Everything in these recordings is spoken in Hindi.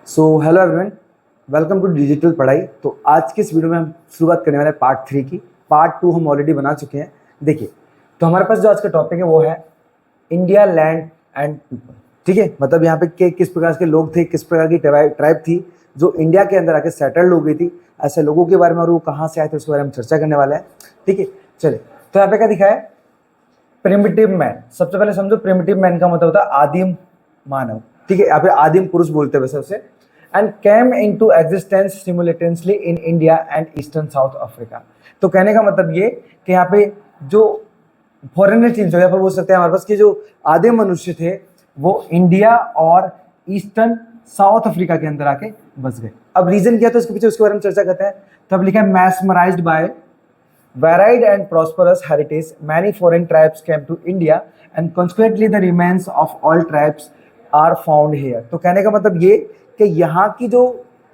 So hello everyone, welcome to digital Padhai. तो आज के इस वीडियो में हम शुरुआत करने वाले हैं पार्ट 3 की। पार्ट 2 हम ऑलरेडी बना चुके हैं। देखिए, तो हमारे पास जो आज का टॉपिक है वो है इंडिया, लैंड एंड पीपल। ठीक है, मतलब यहाँ पे किस प्रकार के लोग थे, किस प्रकार की ट्राइब थी जो इंडिया के अंदर आके सेटल्ड हो गई थी, ऐसे लोगों के बारे में और वो कहाँ से आए थे उसके बारे में चर्चा करने वाला है। ठीक है, चलिए। तो यहाँ पे क्या दिखा है? Primitive man. सबसे पहले समझो, प्रिमिटिव मैन का मतलब होता है आदिम मानव। ठीक है, यहाँ पे आदिम पुरुष बोलते हैं वैसे उसे। And came into existence simultaneously in India and eastern South Africa. तो कहने का मतलब ये कि यहाँ पे जो फॉरेनर चीज हो, या फिर बोल सकते हैं हमारे पास कि जो आदिम मनुष्य थे वो इंडिया और ईस्टर्न साउथ अफ्रीका के अंदर आके बस गए। अब रीजन क्या था उसके पीछे, उसके बारे में चर्चा करते हैं। तब लिखा है मैस्मराइज्ड bye varied and prosperous heritage, many foreign tribes came to India and consequently the remains of all tribes are found here। तो कहने का मतलब ये कि यहाँ की जो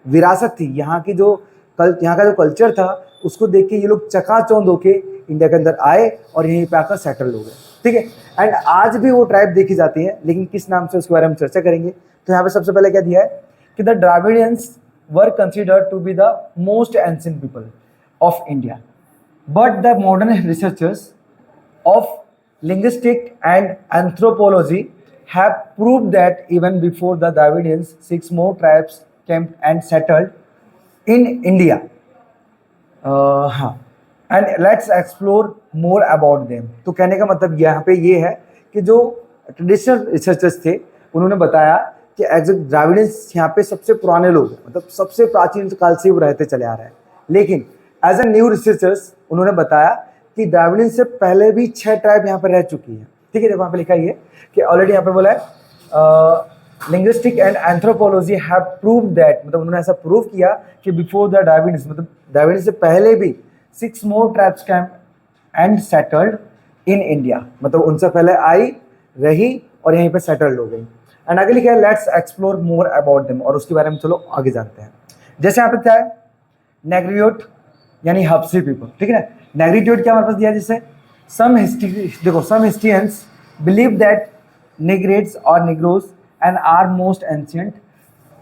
विरासत थी, यहाँ का जो कल्चर था, उसको देख के ये लोग चकाचौंध होके इंडिया के अंदर आए और यहीं पे आकर सेटल हो गए। ठीक है, एंड आज भी वो ट्राइब देखी जाती है, लेकिन किस नाम से उसके बारे में चर्चा करेंगे। तो यहाँ पे सबसे पहले क्या दिया है कि the Dravidians were considered to be the most ancient people of India, but the modern researchers of linguistics and anthropology have proved that even before the Dravidians, 6 more tribes came and settled in India. हाँ, and let's explore more about them। तो कहने का मतलब यहाँ पे ये है कि जो ट्रेडिशनल रिसर्चर्स थे उन्होंने बताया कि एग्जैक्ट द्राविडियंस यहाँ पे सबसे पुराने लोग हैं, मतलब सबसे प्राचीन काल से वो रहते चले आ रहे हैं। लेकिन एज ए न्यू रिसर्चर्स उन्होंने बताया कि द्राविडियन से पहले भी 6 ट्राइब यहाँ पर रह चुकी है। ठीक है, वहाँ पे लिखा है कि ऑलरेडी यहाँ पे बोला है linguistic and anthropology have proved that, मतलब उन्होंने ऐसा प्रूव किया कि बिफोर द द्राविडियंस, मतलब द्राविडियन से पहले भी 6 more tribes came and settled in India, मतलब उनसे पहले आई, रही और यहीं पे सेटल्ड हो गई। एंड आगे लिखा है let's explore more about them, और उसके बारे में चलो आगे जानते हैं। जैसे यहाँ पे क्या है, नेग्रियोट यानी हब्सी पीपल। ठीक है ना, नेग्रिट्यूड क्या हमारे पास दिया, जिससे सम हिस्ट्रियंस बिलीव दैट नेग्रेट्स और Negroes and are most ancient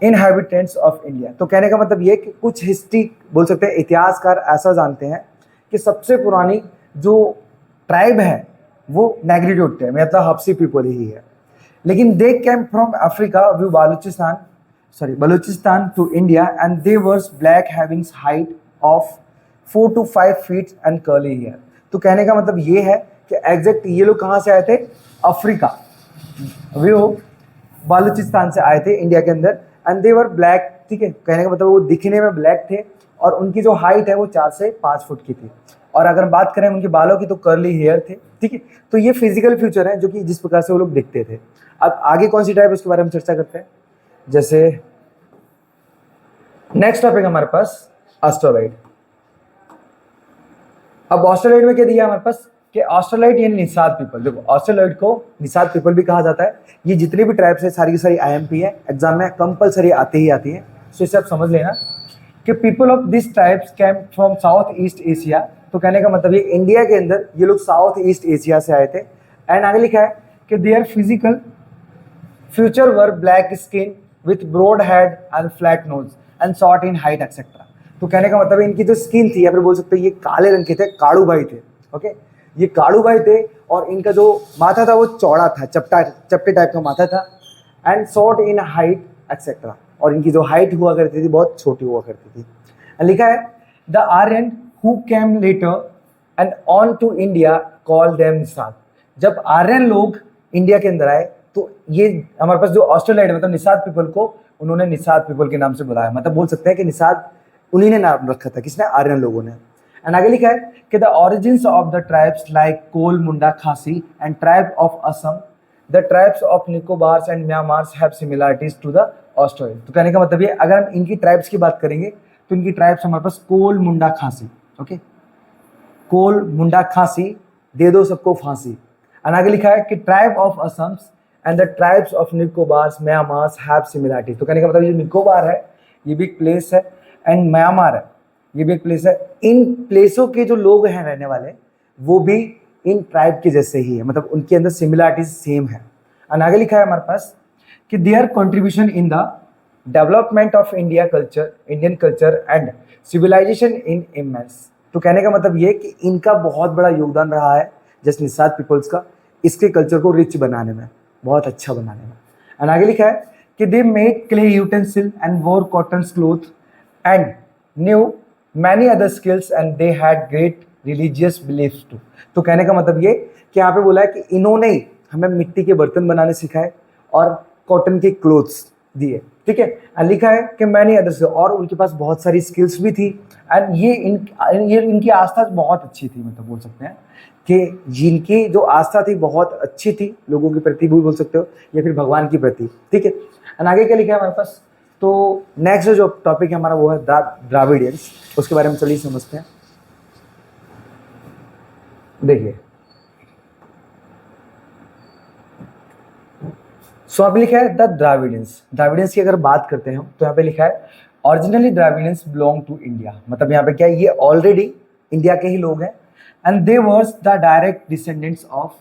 inhabitants of India. तो कहने का मतलब ये कि कुछ हिस्ट्री बोल सकते हैं, इतिहासकार ऐसा जानते हैं कि सबसे पुरानी जो ट्राइब है वो नेग्रिट्यूड थे, मतलब हब्सी पीपल ही है। लेकिन they came from Africa via Baluchistan to India and they were black having height of 4 to 5 feet and curly hair. तो कहने का मतलब ये है कि एग्जैक्ट ये लोग कहाँ से आए थे, अफ्रीका, वो बलूचिस्तान से आए थे इंडिया के अंदर। And they were black. ठीक है, कहने का मतलब वो दिखने में ब्लैक थे और उनकी जो हाइट है वो 4 से 5 फुट की थी। और अगर बात करें उनके बालों की तो कर्ली हेयर थे। ठीक है, तो ये फिजिकल फीचर है जो कि जिस प्रकार से वो लोग दिखते थे। अब आगे कौन सी टाइप उसके बारे में चर्चा करते हैं। जैसे नेक्स्ट टॉपिक हमारे पास ऑस्ट्रोलॉइड। अब ऑस्ट्रोलॉइड में क्या दिया हमारे पास कि ऑस्ट्रोलॉइड यानी निषाद पीपल। देखो, ऑस्ट्रोलॉइड को निषाद पीपल भी कहा जाता है। ये जितनी भी ट्राइब्स है सारी की सारी आईएमपी है, एग्जाम में कंपलसरी आती है। सो इसे आप समझ लेना कि people of this tribes came from south east Asia. तो कहने का मतलब ये इंडिया के अंदर ये लोग साउथ ईस्ट एशिया से आए थे। एंड आगे लिखा है कि their physical future were black skin with broad head and flat nose and short in height etcetera. तो कहने का मतलब इनकी जो स्किन थी, या फिर बोल सकते हैं ये काले रंग के थे, काड़ू भाई थे। ओके, ये काड़ू भाई थे और इनका जो माथा था वो चौड़ा था, चपटे टाइप का माथा था। And short in height etcetera, और इनकी जो हाइट हुआ करती थी बहुत छोटी हुआ करती थी। लिखा है the Aryan who came later and on to India call them Nishad. जब आर्यन लोग इंडिया के अंदर आए तो ये हमारे पास जो ऑस्ट्रोलॉइड मतलब निषाद पीपल को उन्होंने निषाद पीपल के नाम से बुलाया। मतलब बोल सकते हैं कि निषाद उन्हीं ने नाम रखा था, किसने, आर्यन लोगों ने। एंड आगे लिखा है कि the origins of the tribes like Kol, Munda, Khasi and tribe of Assam, the tribes of Nicobars and Myanmars have similarities to the Australoid. तो कहने का मतलब ये, अगर हम इनकी ट्राइब्स की बात करेंगे तो इनकी ट्राइब्स हमारे पास कोल, मुंडा, खासी। ओके, कोल, मुंडा, खासी, दे दो सबको फांसी। एंड आगे लिखा है कि tribe of Assams and the tribes of Nicobars, Myanmars have similarities. तो कहने का मतलब ये निकोबार है, ये भी एक प्लेस है, एंड म्यांमार है, ये भी एक प्लेस है। इन प्लेसों के जो लोग हैं रहने वाले वो भी इन ट्राइब के जैसे ही है, मतलब उनके अंदर सिमिलरिटीज सेम है। और आगे लिखा है हमारे पास कि their contribution in the development of Indian culture and civilization in immense. तो कहने का मतलब ये कि इनका बहुत बड़ा योगदान रहा है जस्ट निषाद पीपल्स का, इसके कल्चर को रिच बनाने में, बहुत अच्छा बनाने में। एंड आगे लिखा है कि they made clay utensil and wore cotton cloth and knew many other skills and they had great religious beliefs too. तो कहने का मतलब ये कि यहाँ पे बोला है कि इन्होंने ही हमें मिट्टी के बर्तन बनाने सिखाए और कॉटन के क्लोथ्स दिए, ठीक है। एंड लिखा है कि मैनी अदर्स, और उनके पास बहुत सारी स्किल्स भी थी। एंड ये इनकी आस्था बहुत अच्छी थी, मतलब बोल सकते हैं कि जिनकी जो आस्था थी बहुत अच्छी थी लोगों के प्रति भी बोल सकते हो, या फिर भगवान के प्रति, ठीक है। एंड आगे क्या लिखा है हमारे पास, तो नेक्स्ट जो टॉपिक है हमारा वो है द्राविडियंस, उसके बारे में चलिए समझते हैं। देखिए सो यहाँ पे लिखा है द द्राविडियंस। द्राविडियंस की अगर बात करते हैं तो यहाँ पे लिखा है ओरिजिनली द्राविडियंस बिलोंग टू इंडिया। मतलब यहाँ पे क्या है, ये ऑलरेडी इंडिया के ही लोग हैं। And they were the direct descendants of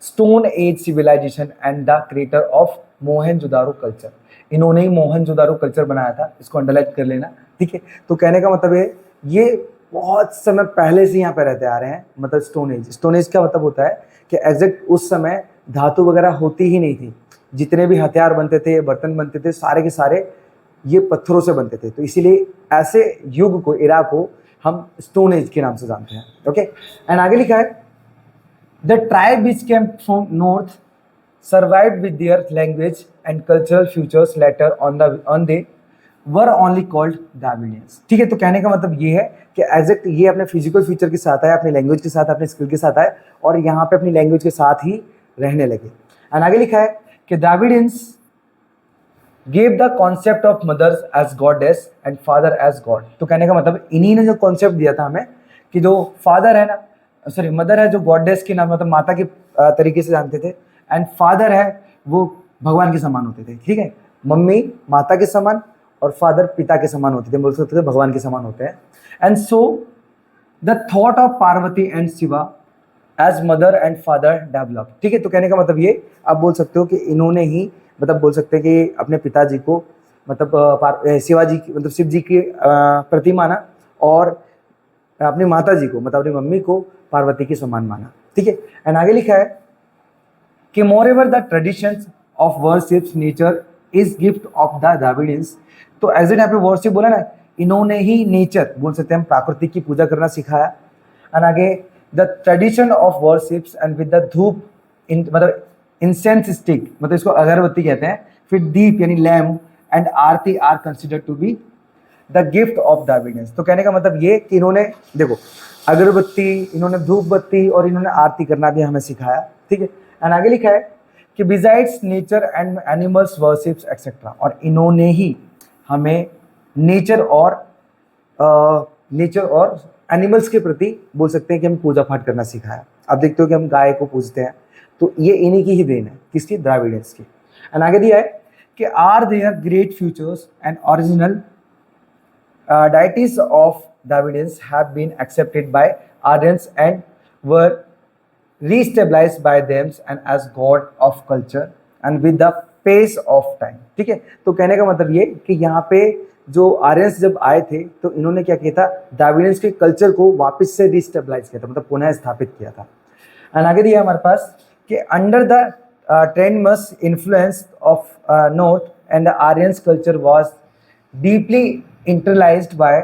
stone age civilization and the creator of Mohenjodaro culture. इन्होंने ही मोहनजोदारो कल्चर बनाया था, इसको अंडरलाइन कर लेना, ठीक है। तो कहने का मतलब है ये बहुत समय पहले से यहाँ पे रहते आ रहे हैं। मतलब स्टोन एज का मतलब होता है कि एग्जैक्ट उस समय धातु वगैरह होती ही नहीं थी, जितने भी हथियार बनते थे, बर्तन बनते थे, सारे के सारे ये पत्थरों से बनते थे। तो इसीलिए ऐसे युग को, इरा को हम स्टोन एज के नाम से जानते हैं, ओके। एंड आगे लिखा है the tribe which came from north survived with their language and cultural futures later on they were only called Dravidians, ठीक है। तो कहने का मतलब ये है कि एग्जैक्ट ये अपने फिजिकल फीचर के साथ आए, अपने लैंग्वेज के साथ, अपने स्किल के साथ आए और यहाँ पे अपनी लैंग्वेज के साथ ही रहने लगे। एंड आगे लिखा है कि Dravidians gave the concept of mothers as goddess and father as god. तो कहने का मतलब इन्हीं ने जो कॉन्सेप्ट दिया था हमें कि जो फादर है ना, सॉरी मदर है जो गॉडेस के नाम, मतलब माता के तरीके से जानते थे, एंड फादर है वो भगवान के समान होते थे, ठीक है। मम्मी माता के समान और फादर पिता के समान होते थे, बोल सकते थे भगवान के समान होते हैं। And so the thought of Parvati and Shiva as mother and father develop, ठीक है। तो कहने का मतलब ये आप बोल सकते हो कि इन्होंने ही, मतलब बोल सकते हैं कि अपने पिताजी को, मतलब शिवाजी की, मतलब शिव जी की प्रति माना और अपनी माता जी को, मतलब अपनी मम्मी को पार्वती के समान माना, ठीक है। एंड आगे लिखा है कि moreover the traditions of worships nature is gift of the Dravidians. तो एज यहाँ पे वर्शिप बोला ना, इन्होंने ही नेचर, बोल सकते हैं हम, प्राकृतिक की पूजा करना सिखाया। एंड आगे the tradition of worships and with the धूप मतलब इंसेंस स्टिक, मतलब इसको अगरबत्ती कहते हैं, फिर दीप यानी lamp and aarti are considered to be the gift of Dravidians. तो कहने का मतलब ये कि इन्होंने देखो अगरबत्ती, इन्होंने धूप बत्ती और इन्होंने आरती करना भी हमें सिखाया, ठीक है। एंड आगे लिखा है कि besides nature and animals worships etcetera, और इन्होंने ही हमें नेचर और एनिमल्स के प्रति बोल सकते हैं कि हम पूजा पाठ करना सिखाया। अब देखते हो कि हम गाय को पूजते हैं, तो ये इन्हीं की ही देन है, किसकी, द्राविडियंस की। एंड आगे दिया है कि are their great futures and original deities of Dravidians have been accepted by Aryans and were re-stabilized by them and as god of culture and with the pace of time, ठीक है। तो कहने का मतलब ये कि यहाँ पे जो आर्यंस जब आए थे तो इन्होंने क्या किया था, द्राविडियंस के कल्चर को वापस से रीस्टेबलाइज किया था, मतलब पुनः स्थापित किया था। एंड आगे दिया हमारे पास कि under the tremendous influence of north and the Aryans culture was deeply internalised by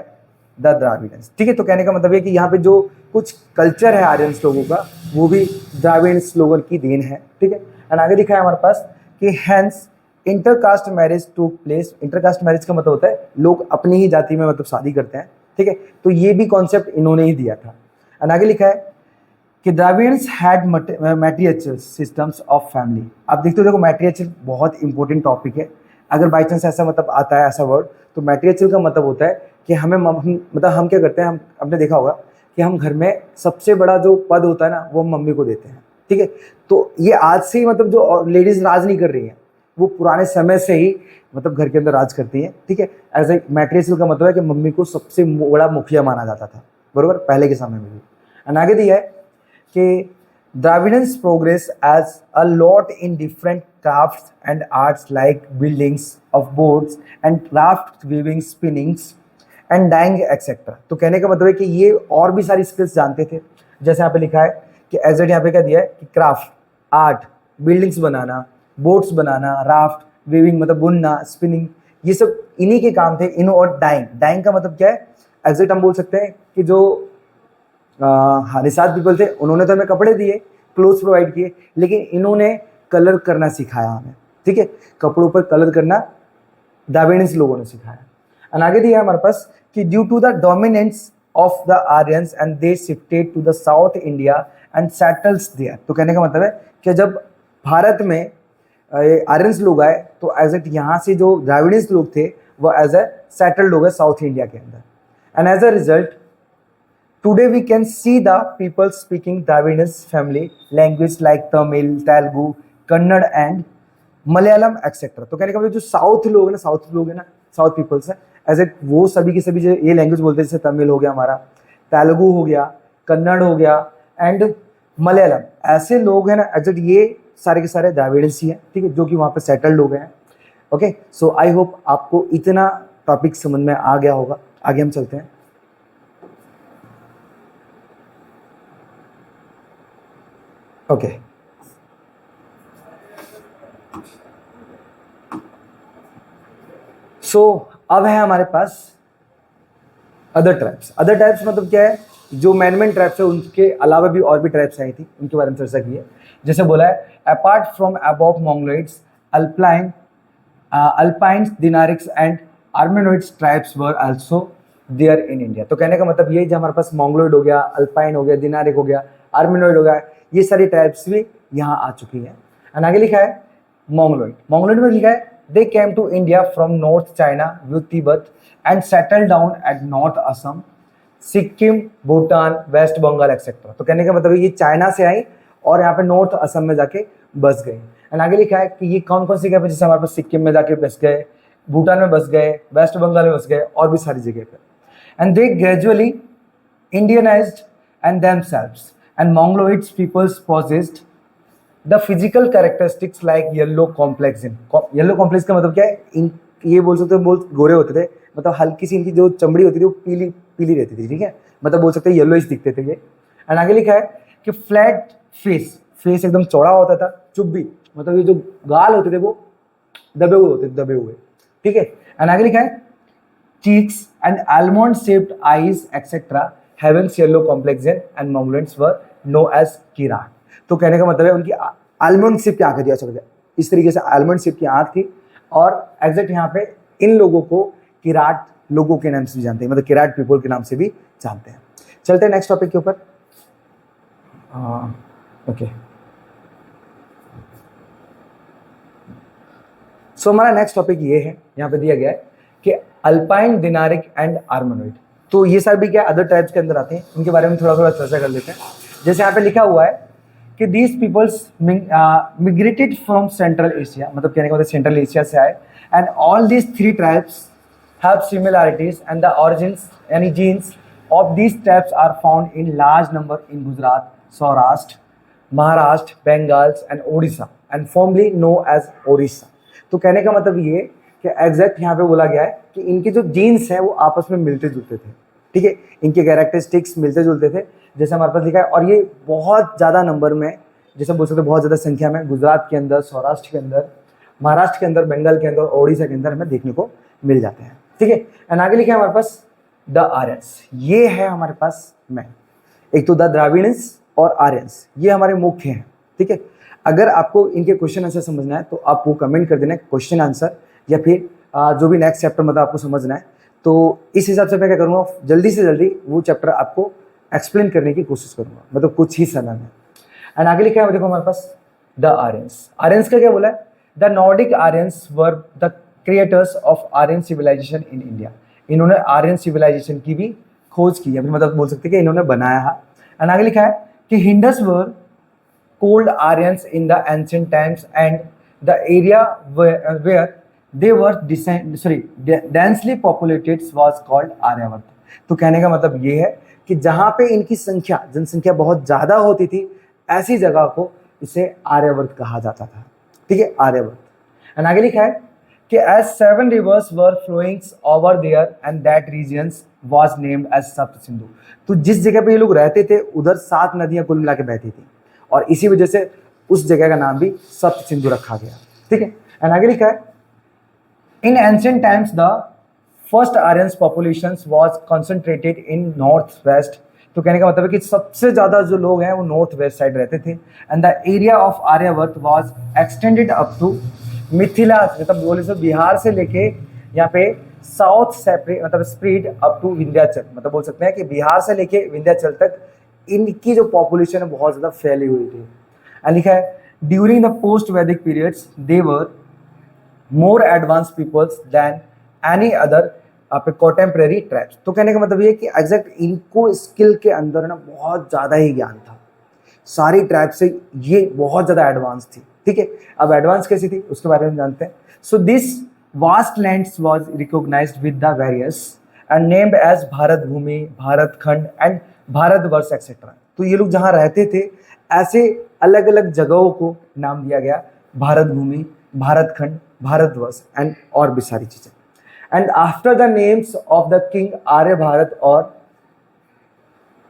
the Dravidians, ठीक है। तो कहने का मतलब ये कि यहाँ पे जो कुछ कल्चर है आर्यंस लोगों का, वो भी द्राविडियंस लोगों की देन है, ठीक है। एंड आगे दिखा है हमारे पास कि hence intercaste marriage took place. Intercaste marriage का मतलब होता है लोग अपनी ही जाति में मतलब शादी करते हैं, ठीक है। तो ये भी कॉन्सेप्ट इन्होंने ही दिया था। एंड आगे लिखा है कि द्राविडियंस हैड मैट्रियार्चल सिस्टम्स ऑफ फैमिली। अब देखते हो, देखो मैट्रियार्चल बहुत इंपॉर्टेंट टॉपिक है। अगर बाई चांस ऐसा मतलब आता है ऐसा वर्ड, तो मैट्रियार्चल का मतलब होता है कि हमें मतलब हम क्या करते हैं, हम आपने देखा होगा कि हम घर में सबसे बड़ा जो पद होता है ना, वो हम मम्मी को देते हैं, ठीक है। तो ये आज से ही मतलब जो लेडीज राज नहीं कर रही हैं, वो पुराने समय से ही मतलब घर के अंदर राज करती हैं, ठीक है। एज ए मैट्रियार्चल का मतलब है कि मम्मी को सबसे बड़ा मुखिया माना जाता था, बरोबर, पहले के समय में भी। एंड आगे दिया है कि Dravidians progress as a lot in different crafts and arts like buildings of boats and craft weaving, spinnings and dyeing etc. तो कहने का मतलब है कि ये और भी सारी स्किल्स जानते थे। जैसे यहाँ पे लिखा है कि एग्जैक्ट यहाँ पे क्या दिया है कि क्राफ्ट, आर्ट, बिल्डिंग्स बनाना, बोट्स बनाना, राफ्ट, वीविंग मतलब बुनना, स्पिनिंग, ये सब इन्हीं के काम थे। इनो और डाइंग, डाइंग का मतलब क्या है, एग्जैक्ट हम बोल सकते हैं कि जो रिसार्च पीपल थे उन्होंने तो हमें कपड़े दिए, क्लोथ्स प्रोवाइड किए, लेकिन इन्होंने कलर करना सिखाया हमें, ठीक है, कपड़ों पर कलर करना द्राविडियंस लोगों ने सिखाया। एंड आगे दिया हमारे पास कि due to the dominance of the Aryans and they shifted to the south India and settles there. तो कहने का मतलब है कि जब भारत में आर्यंस लोग आए तो एग्जैक्ट यहाँ से जो द्राविडियंस लोग थे वो एज ए सेटल्ड हो गए साउथ इंडिया के अंदर। And as a result today we can see the people speaking Dravidian family language like Tamil, Telugu, Kannada and Malayalam etc. तो कहने का मतलब जो साउथ लोग है ना, साउथ पीपल्स है, एज वो सभी के सभी जो ये लैंग्वेज बोलते हैं, जैसे तमिल हो गया हमारा, तेलुगु हो गया, कन्नड़ हो गया एंड मलयालम, ऐसे लोग हैं ना एग्जैक्ट ये सारे के सारे द्राविडियंस ही हैं, ठीक है, जो कि वहाँ पे सेटल्ड हो गए हैं। ओके, सो आई होप आपको इतना टॉपिक समझ में आ गया होगा। आगे हम चलते हैं। ओके, सो अब है हमारे पास अदर ट्राइब्स। अदर ट्राइब्स मतलब क्या है, जो मैन ट्राइब्स है उनके अलावा भी और भी ट्राइब्स आई थी, उनके बारे में चर्चा की है। जैसे बोला है apart from above Mongoloids, Alpines, Dinarics and Armenoids tribes were also there in India. तो कहने का मतलब ये जो हमारे पास मोंगलोइड हो गया, अल्पाइन हो गया, दिनारिक हो गया, आर्मेनोइड हो गया, ये सारी ट्राइब्स भी यहाँ आ चुकी है। एंड आगे लिखा है मोंगलोइड, मोंगलोइड में लिखा है they came to India from north China with Tibet and settle down at north Assam, Sikkim, Bhutan, West Bengal etcetera. तो कहने का मतलब ये चाइना से आई और यहाँ पे नॉर्थ असम में जाके बस गए। एंड आगे लिखा है कि ये कौन कौन सी जगह पे, जैसे हमारे पास सिक्किम में जाके बस गए, भूटान में बस गए, वेस्ट बंगाल में बस गए और भी सारी जगह पे। And they gradually Indianised and themselves and Mongoloids peoples possessed the physical characteristics like yellow complexion। yellow complexion का मतलब क्या है, ये बोल सकते हो बहुत गोरे होते थे, मतलब हल्की सी इनकी जो चमड़ी होती थी वो पीली पीली रहती थी, ठीक है, मतलब बोल सकते हैं येलोइश दिखते थे ये। एंड आगे लिखा है कि फ्लैट फेस, फेस एकदम चौड़ा होता था, चुब्बी मतलब ये जो गाल होते थे वो दबे हुए होते थे, दबे हुए, ठीक है। एंड आगे लिखा है cheeks and almond shaped eyes etc having yellow complexion and Mongolians were known as Kirat। तो कहने का मतलब है उनकी आलमंड शेप की आंखें थी, अच्छा इस तरीके से आलमंड शेप की आंख थी, और एग्जैक्ट यहाँ पे इन लोगों को किराट लोगों के नाम से भी जानते हैं, मतलब किराट पीपल के नाम से भी जानते हैं। चलते हैं नेक्स्ट टॉपिक के ऊपर। ओके, सो हमारा नेक्स्ट टॉपिक ये है, यहाँ पे दिया गया है कि अल्पाइन, दिनारिक एंड आर्मेनोइड। तो ये सारे भी क्या अदर टाइप्स के अंदर आते हैं, इनके बारे में थोड़ा थोड़ा चर्चा कर लेते हैं। जैसे यहाँ पे लिखा हुआ है कि these peoples migrated from Central Asia, मतलब कहने का मतलब सेंट्रल एशिया से आए, and all these three tribes have similarities and the origins यानी genes of these tribes are found in large number in Gujarat, Saurashtra, Maharashtra, Bengals and Odisha and formerly known as Odisha. तो कहने का मतलब ये कि एग्जैक्ट यहाँ पे बोला गया है कि इनके जो जीन्स हैं वो आपस में मिलते जुलते थे, ठीक है, इनके कैरेक्टरिस्टिक्स मिलते जुलते थे, जैसे हमारे पास लिखा है। और ये बहुत ज़्यादा नंबर में, जैसे बोल सकते हैं बहुत ज़्यादा संख्या में गुजरात के अंदर, सौराष्ट्र के अंदर, महाराष्ट्र के अंदर, बंगाल के अंदर, ओडिशा के अंदर हमें देखने को मिल जाते हैं, ठीक है। एंड आगे लिखा है हमारे पास द आर्यंस, ये है हमारे पास मैन, एक तो द द्राविडियंस और आर्यंस, ये हमारे मुख्य हैं, ठीक है। अगर आपको इनके क्वेश्चन आंसर समझना है तो आप वो कमेंट कर देना क्वेश्चन आंसर, या फिर जो भी नेक्स्ट चैप्टर मतलब आपको समझना है, तो इस हिसाब से मैं क्या करूँगा, जल्दी से जल्दी वो चैप्टर आपको एक्सप्लेन करने की कोशिश करूँगा, मतलब कुछ ही समय में। एंड आगे लिखा है देखो हमारे पास द आर्यंस। आर्यंस का क्या बोला है, the Nordic Aryans were the creators of Aryan civilization in India. इन्होंने आर्यन सिविलाइजेशन की भी खोज की है, मतलब बोल सकते हैं कि इन्होंने बनाया है। एंड आगे लिखा है कि हिंदस वर called Aryans in the ancient times and the area where they were densely populated was called Aryavart. तो कहने का मतलब ये है कि जहाँ पे इनकी संख्या, जनसंख्या बहुत ज़्यादा होती थी, ऐसी जगह को इसे आर्यवर्त कहा जाता था, ठीक है, आर्यवर्त। एंड आगे लिखा है कि as 7 rivers were flowing over there and that regions was named as सप्त सिंधु। तो जिस जगह पे ये लोग रहते थे उधर 7 नदियां कुल मिला के बहती थी और इसी वजह से उस जगह का नाम भी सप्त सिंधु रखा गया, ठीक है। एंड आगे लिखा है इन ancient times the first Aryans populations was concentrated in north west. तो कहने का मतलब है कि सबसे ज्यादा जो लोग हैं वो नॉर्थ वेस्ट साइड रहते थे। And the area of Aryavarta was extended up to Mithila, मतलब बोले तो बिहार से लेके यहाँ पे साउथ सेपरेट मतलब स्प्रेड अप टू विंध्याचल, मतलब बोल सकते हैं कि बिहार से लेके विंध्याचल तक इनकी जो पॉपुलेशन है बहुत ज्यादा फैली हुई थी। एंड लिखा है during the post Vedic periods they were more advance peoples than any other contemporary tribes. तो कहने का मतलब ये कि एग्जैक्ट इनको स्किल के अंदर ना बहुत ज़्यादा ही ज्ञान था, सारी ट्राइब से ये बहुत ज़्यादा एडवांस थी, ठीक है। अब एडवांस कैसी थी उसके बारे में जानते हैं। So this vast lands was recognized with the various and named as Bharat Bhumi, Bharat Khand and Bharatvarsh etcetera. तो ये लोग जहाँ रहते थे ऐसे अलग अलग जगहों को नाम दिया गया, भारत भूमि, भारत खंड, भारतवर्ष एंड और भी सारी चीज़ें। And after the names of the king Arya Bharat और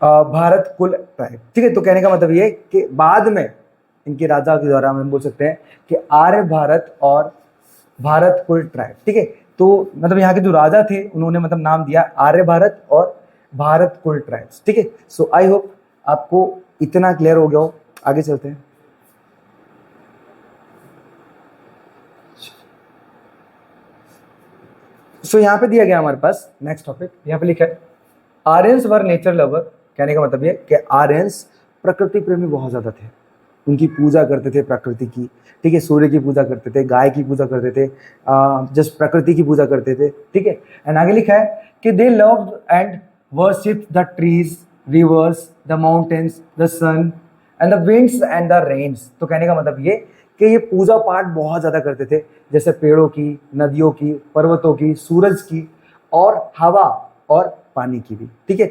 भारत कुल ट्राइब, ठीक है। तो कहने का मतलब ये कि बाद में इनके राजा के द्वारा हम बोल सकते हैं कि आर्य भारत और भारत कुल ट्राइब, ठीक है। तो मतलब यहाँ के जो राजा थे उन्होंने मतलब नाम दिया आर्य भारत और भारत कुल ट्राइब्स, ठीक है। सो आई होप आपको इतना क्लियर हो गया हो। आगे चलते हैं। सो यहाँ पे दिया गया हमारे पास नेक्स्ट टॉपिक, यहाँ पे लिखा है आर्यंस वर नेचर लवर। कहने का मतलब ये कि आर्यंस प्रकृति प्रेमी बहुत ज़्यादा थे, उनकी पूजा करते थे प्रकृति की, ठीक है। सूर्य की पूजा करते थे, गाय की पूजा करते थे, जस्ट प्रकृति की पूजा करते थे, ठीक है। एंड आगे लिखा है कि they loved and worship the trees, rivers, the mountains, the sun and the winds and the rains. तो कहने का मतलब ये कि ये पूजा पाठ बहुत ज़्यादा करते थे, जैसे पेड़ों की, नदियों की, पर्वतों की, सूरज की और हवा और पानी की भी, ठीक है।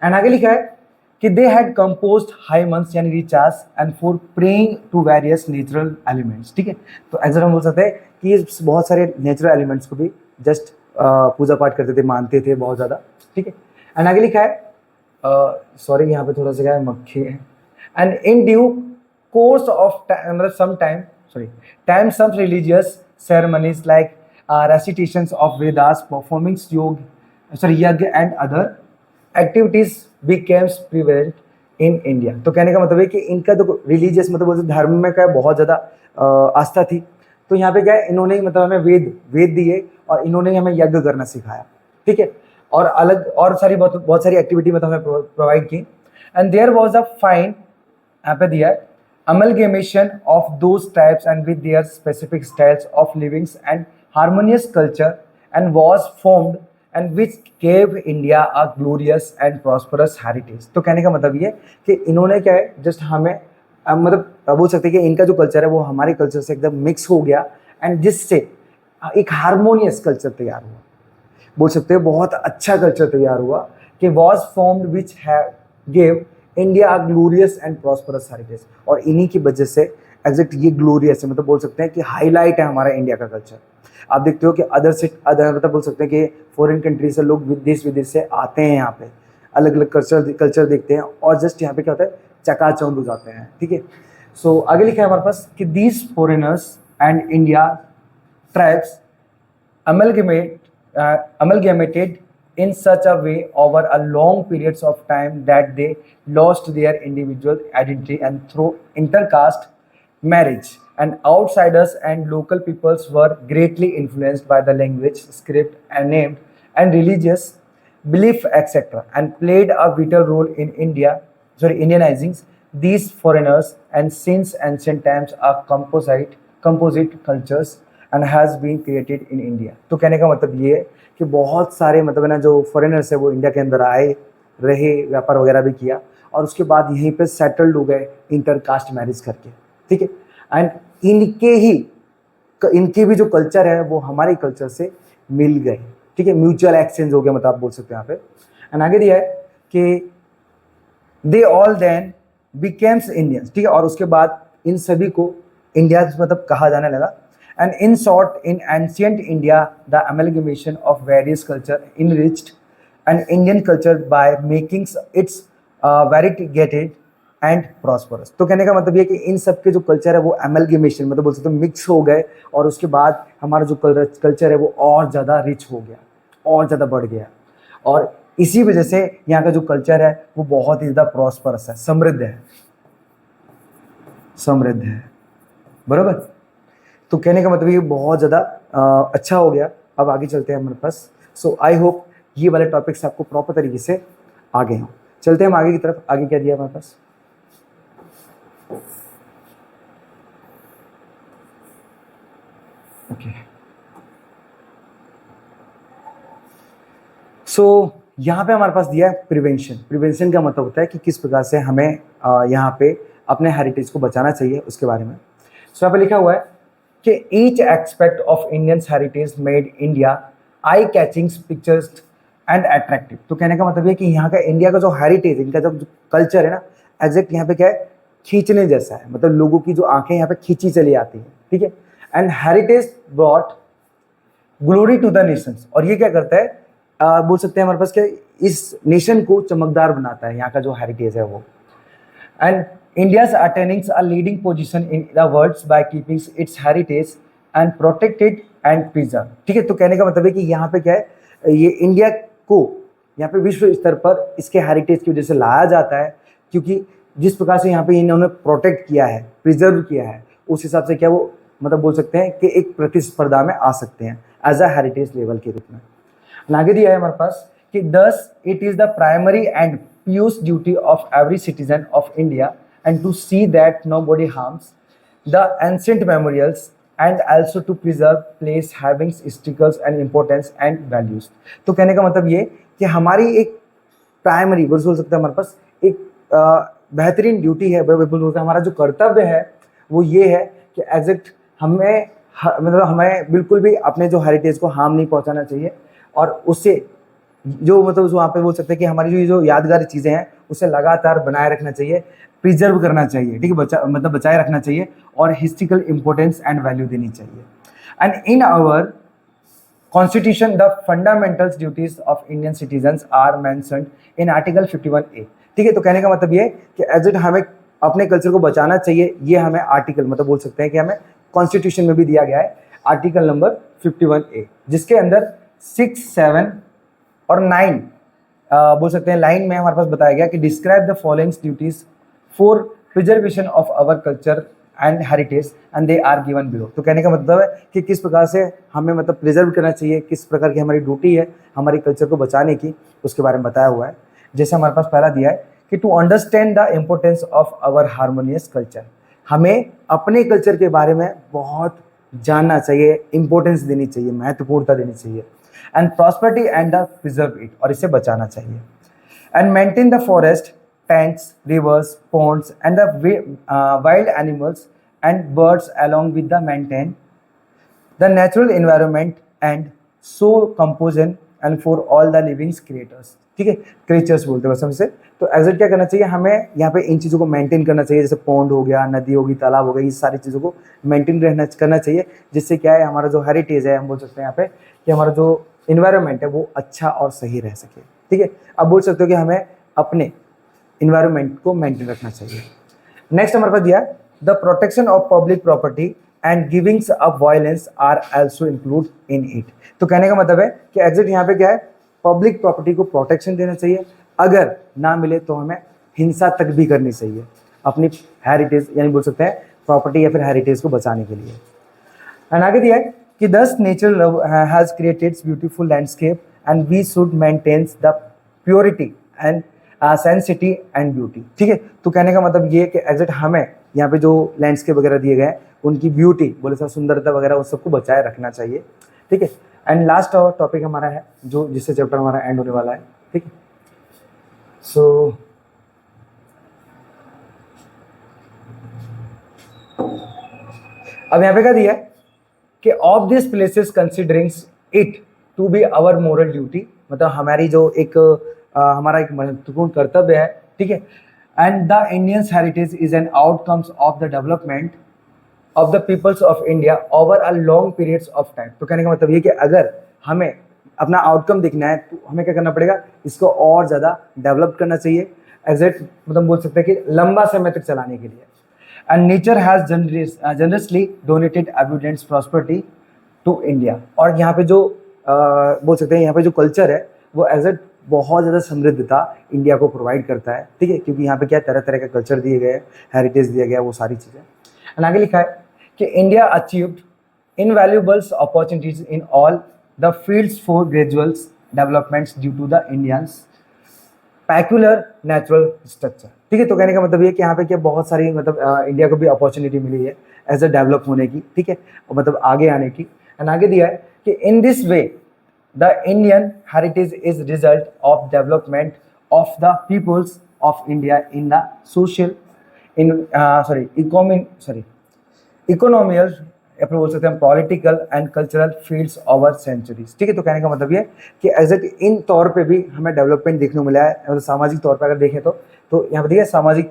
एंड आगे लिखा है कि दे हैड कंपोज्ड हाइमन्स यानी रिचार्ज and for praying to various natural elements, ठीक है। तो एग्जाम हम बोल सकते हैं कि ये बहुत सारे नेचुरल एलिमेंट्स को भी जस्ट पूजा पाठ करते थे, मानते थे बहुत ज़्यादा, ठीक है। एंड आगे लिखा है सॉरी यहाँ पे थोड़ा सा क्या है मक्खी है। And in due course of time, some religious ceremonies like recitations of Vedas, performing yagya and other activities became prevalent in India। तो कहने का मतलब है कि इनका तो रिलीजियस मतलब धर्म में का बहुत ज़्यादा आस्था थी। तो यहाँ पे क्या है, इन्होंने ही मतलब हमें वेद दिए और इन्होंने ही हमें यज्ञ करना सिखाया, ठीक है। और अलग और सारी बहुत सारी एक्टिविटी मतलब हमें प्रोवाइड की। And there was a fine यहाँ पे दिया amalgamation of those tribes and with their specific styles of living and harmonious culture and was formed and which gave India a glorious and prosperous heritage। तो कहने का मतलब ये कि इन्होंने क्या है जस्ट हमें मतलब बोल सकते हैं कि इनका जो कल्चर है वो हमारे कल्चर से एकदम मिक्स हो गया एंड जिससे एक हारमोनियस कल्चर तैयार हुआ, बोल सकते हैं बहुत अच्छा कल्चर तैयार हुआ कि was formed which gave India glorious and prosperous heritage. और इन्हीं की वजह से एग्जैक्ट ये ग्लोरियस है, मतलब बोल सकते हैं कि हाईलाइट है हमारा इंडिया का कल्चर। आप देखते हो कि अदर मतलब बोल सकते हैं कि फॉरेन कंट्री से लोग देश विदेश से आते हैं यहाँ पे, अलग अलग कल्चर देखते हैं और जस्ट यहाँ पे क्या होता है चकाचौंध हो जाते हैं, ठीक है। सो आगे लिखा है हमारे पास कि these foreigners and India tribes amalgamated in such a way over a long periods of time that they lost their individual identity, and through intercaste marriage and outsiders and local peoples were greatly influenced by the language, script and name and religious belief etc. and played a vital role in Indianizing these foreigners, and since ancient times a composite cultures and has been created in India। तो कहने का मतलब ये है कि बहुत सारे मतलब है ना जो फॉरेनर्स है वो इंडिया के अंदर आए रहे, व्यापार वगैरह भी किया और उसके बाद यहीं पे सेटल्ड हो गए इंटरकास्ट मैरिज करके, ठीक है। एंड इनके भी जो कल्चर है वो हमारे कल्चर से मिल गए, ठीक है, म्यूचुअल एक्सचेंज हो गया मतलब आप बोल सकते हैं यहाँ पे। एंड आगे दिया है कि they all then became Indians, ठीक है, और उसके बाद इन सभी को इंडिया मतलब कहा जाने लगा। And in short in ancient India the amalgamation of various culture enriched and Indian culture by making it's variegated and prosperous. तो कहने का मतलब ये कि इन सब के जो कल्चर है वो एमलगेमेशन मतलब बोल सकते हैं मिक्स हो गए, और उसके बाद हमारा जो कल्चर है वो और ज़्यादा रिच हो गया, और ज़्यादा बढ़ गया, और इसी वजह से यहाँ का जो कल्चर है वो बहुत ही ज़्यादा प्रॉस्परस है, समृद्ध है, समृद्ध है, बराबर। तो कहने का मतलब ये बहुत ज़्यादा अच्छा हो गया। अब आगे चलते हैं हमारे पास। सो आई होप ये वाले टॉपिक्स आपको प्रॉपर तरीके से आ गए हों। चलते हैं हम आगे की तरफ। आगे क्या दिया हमारे पास? ओके, सो यहाँ पे हमारे पास दिया है प्रिवेंशन। प्रिवेंशन का मतलब होता है कि किस प्रकार से हमें यहाँ पे अपने हेरिटेज को बचाना चाहिए, उसके बारे में। सो यहाँ पे लिखा हुआ है कि each aspect of Indian heritage made India eye catching pictures and attractive. तो कहने का मतलब ये कि यहाँ का इंडिया का जो हेरिटेज, इनका जो कल्चर है ना, एग्जैक्ट यहाँ पे क्या है, खींचने जैसा है, मतलब लोगों की जो आंखें यहाँ पे खींची चली आती है, ठीक है। And heritage brought glory to the nations, और ये क्या करता है, बोल सकते हैं हमारे पास क्या, इस नेशन को चमकदार बनाता है यहाँ का जो हेरिटेज है वो। And India's attaining a leading position in the world by keeping it's heritage and protected and preserve, ठीक है। तो कहने का मतलब है कि यहाँ पे क्या है, ये इंडिया को यहाँ पे विश्व स्तर पर इसके हेरिटेज की वजह से लाया जाता है, क्योंकि जिस प्रकार से यहाँ पे इन्होंने प्रोटेक्ट किया है, प्रिजर्व किया है, उस हिसाब से क्या वो मतलब बोल सकते हैं कि एक प्रतिस्पर्धा में आ सकते हैं एज अ हेरिटेज लेवल के रूप में। आगे दिया है हमारे पास कि thus it is the primary and pious duty of every citizen of India and to see that nobody harms the ancient memorials and also to preserve place having historicals and importance and values. तो कहने का मतलब ये कि हमारी एक प्राइमरी बोल सकते हैं हमारे पास एक बेहतरीन ड्यूटी है, हमारा जो कर्तव्य है वो ये है कि एग्जैक्ट हमें मतलब हमें बिल्कुल भी अपने जो हेरिटेज को हार्म नहीं पहुंचाना चाहिए, और उससे जो मतलब वहाँ पे बोल सकते हैं कि हमारी जो यादगार चीज़ें हैं उसे लगातार बनाए रखना चाहिए, प्रिजर्व करना चाहिए, ठीक है, मतलब बचाए रखना चाहिए, और हिस्ट्रिकल इंपॉर्टेंस एंड वैल्यू देनी चाहिए। And in our constitution the fundamental duties of Indian citizens are mentioned in article 51A, ठीक है। तो कहने का मतलब ये कि एज इट हमें अपने कल्चर को बचाना चाहिए, ये हमें आर्टिकल मतलब बोल सकते हैं कि हमें कॉन्स्टिट्यूशन में भी दिया गया है, आर्टिकल नंबर 51A, जिसके अंदर 6, 7 और 9 बोल सकते हैं लाइन में हमारे पास बताया गया कि describe the following duties for preservation of our culture and heritage and they are given below. तो कहने का मतलब है कि किस प्रकार से हमें मतलब प्रिजर्व करना चाहिए, किस प्रकार की हमारी ड्यूटी है हमारी कल्चर को बचाने की, उसके बारे में बताया हुआ है। जैसे हमारे पास पहला दिया है कि to understand the importance of our harmonious culture, हमें अपने कल्चर के बारे में बहुत जानना चाहिए, इंपॉर्टेंस देनी चाहिए, महत्वपूर्णता देनी चाहिए। And prosperity and the preserve it, और इसे बचाना चाहिए। And maintain the forest, tanks, reverse, ponds and the wild animals and birds along with the maintain the natural environment and so composition and for all the living creators, ठीक है, क्रिएचर्स बोलते हैं सबसे। तो एग्जैक्ट क्या करना चाहिए, हमें यहाँ पे इन चीज़ों को मेंटेन करना चाहिए, जैसे पॉन्ड हो गया, नदी होगी, तालाब हो गया, ये सारी चीज़ों को मेंटेन करना चाहिए, जिससे क्या है हमारा जो हेरिटेज है, हम बोल सकते हैं यहाँ पे कि हमारा जो इन्वायरमेंट है वो अच्छा और सही रह सके, ठीक है। अब बोल सकते हो कि हमें अपने इन्वायरमेंट को मेंटेन रखना चाहिए। नेक्स्ट हमारे पास दिया the protection of public property and givings of violence are also include in it. तो कहने का मतलब है कि एग्जैक्ट यहाँ पे क्या है, पब्लिक प्रॉपर्टी को प्रोटेक्शन देना चाहिए, अगर ना मिले तो हमें हिंसा तक भी करनी चाहिए अपनी हेरिटेज यानी बोल सकते हैं प्रॉपर्टी या फिर हेरिटेज को बचाने के लिए। एंड आगे दिया है कि thus natural love has created beautiful landscape and we should maintain the purity and sanctity and beauty, ठीक है। तो कहने का मतलब ये कि एग्जैक्ट हमें यहाँ पे जो लैंडस्केप वगैरह दिए गए हैं उनकी ब्यूटी बोले सर सुंदरता वगैरह उस सबको बचाए रखना चाहिए, ठीक है। एंड लास्ट टॉपिक हमारा है जो जिससे चैप्टर हमारा एंड होने वाला है, ठीक है। सो अब यहाँ पे क्या दिया है कि of this places considering it to be our moral duty, मतलब हमारी जो एक हमारा एक महत्वपूर्ण कर्तव्य है, ठीक है, and the Indians heritage is an outcomes of the development of the peoples of India over a long periods of time. तो कहने का मतलब ये कि अगर हमें अपना आउटकम देखना है तो हमें क्या करना पड़ेगा, इसको और ज़्यादा डेवलप करना चाहिए, एग्जैक्ट मतलब बोल सकते हैं कि लंबा समय तक चलाने के लिए। And nature has generously donated abundance prosperity to India. और यहाँ पे जो बोल सकते हैं यहाँ पे जो कल्चर है वो एग्जैक्ट बहुत ज़्यादा समृद्धता इंडिया को प्रोवाइड करता है, ठीक है, क्योंकि यहाँ पे क्या तरह तरह का कल्चर दिए गए हैं, हेरिटेज दिया गया है, वो सारी चीज़ें। एंड आगे लिखा है कि India achieved invaluable opportunities in all the fields for gradual developments due to the Indians peculiar natural structure, ठीक है। तो कहने का मतलब ये कि यहाँ पे क्या बहुत सारी मतलब इंडिया को भी अपॉर्चुनिटी मिली है एज अ डेवलप होने की, ठीक है, और मतलब आगे आने की। एंड आगे दिया है कि in this way the Indian heritage is result of development of the peoples of India in the social economical अपने बोल सकते हैं political and cultural fields over centuries, ठीक है। तो कहने का मतलब ये कि एग्जैक्ट इन तौर पे भी हमें डेवलपमेंट देखने को मिला है, मतलब सामाजिक तौर पे अगर देखें तो यहाँ पे देखिए सामाजिक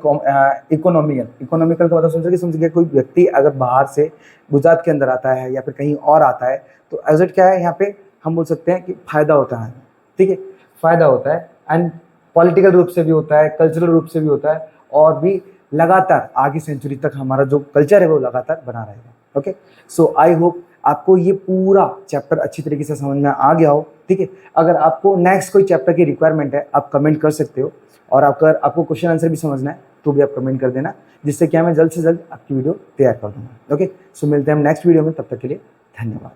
इकोनॉमिकल का मतलब समझिए कोई व्यक्ति अगर बाहर से गुजरात के अंदर आता है या फिर कहीं और आता है तो एग्जैक्ट क्या है यहाँ पे हम बोल सकते हैं कि फ़ायदा होता है, ठीक है, फ़ायदा होता है। एंड पॉलिटिकल रूप से भी होता है, कल्चरल रूप से भी होता है, और भी लगातार आगे सेंचुरी तक हमारा जो कल्चर है वो लगातार बना रहेगा। ओके, सो आई होप आपको ये पूरा चैप्टर अच्छी तरीके से समझ में आ गया हो, ठीक है। अगर आपको नेक्स्ट कोई चैप्टर की रिक्वायरमेंट है आप कमेंट कर सकते हो, और अगर आपको क्वेश्चन आंसर भी समझना है तो भी आप कमेंट कर देना, जिससे कि मैं जल्द से जल्द आपकी वीडियो तैयार कर दूंगा। ओके, सो मिलते हैं हम नेक्स्ट वीडियो में, तब तक के लिए धन्यवाद।